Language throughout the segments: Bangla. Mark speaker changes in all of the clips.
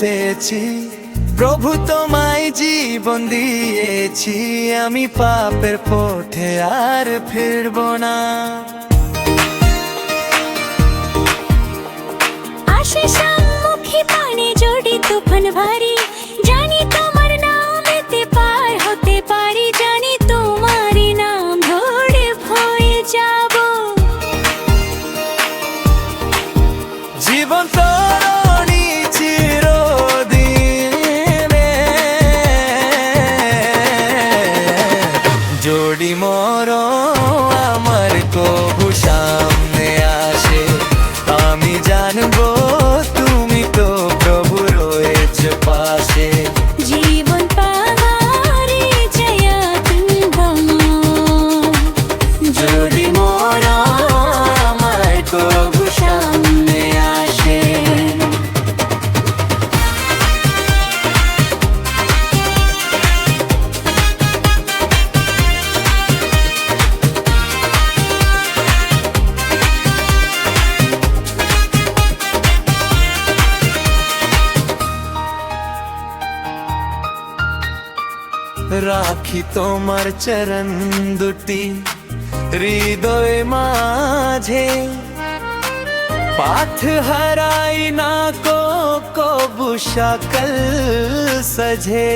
Speaker 1: এসেছি প্রভু, তোমায় জীবন দিয়েছি, আমি পাপের পথে আর ফিরব না।
Speaker 2: আসে সম্মুখে পানে জড়ি তুফান ভারী, জানি তোমার নামেতে পার হতে পারি, জানি তোমারই নাম ধরে ভয়ে যাব।
Speaker 1: জীবন তরণী চিরদিনে, জড়ি মর আমার কবু সামনে আসে, আমি জানবো তুমি তো প্রভু রয়েছে পাশে।
Speaker 2: জীবন পাহাড়ে জয়া তুমি,
Speaker 1: জড়ি মর আমার কবু সামনে আসে। রাখি তোমার চরণ দুটি হৃদয় মাঝে, পাথ হারাই না কবু সকল সজে।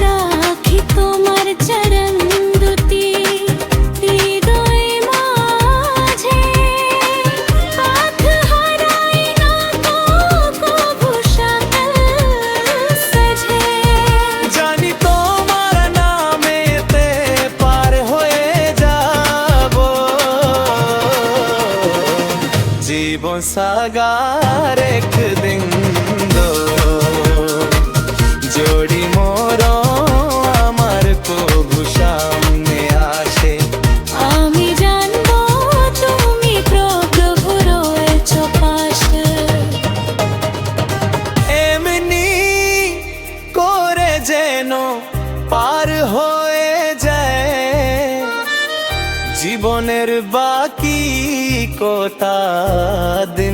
Speaker 2: রাখি তোমার চরণ দুটি হৃদয় মাঝে, পাথ হারাই না কবু সকল সজে।
Speaker 1: জানি তোমার নামেতে পার হয়ে যাব, জীবন সাগার একদিন জড়ি মোর আমার প্রভু সামনে আসে,
Speaker 2: আমি জানবো তুমি প্রভু রয়েছ পাশে।
Speaker 1: এমনি করে যেন পার হয়ে যায় জীবনের বাকি কটা দিন।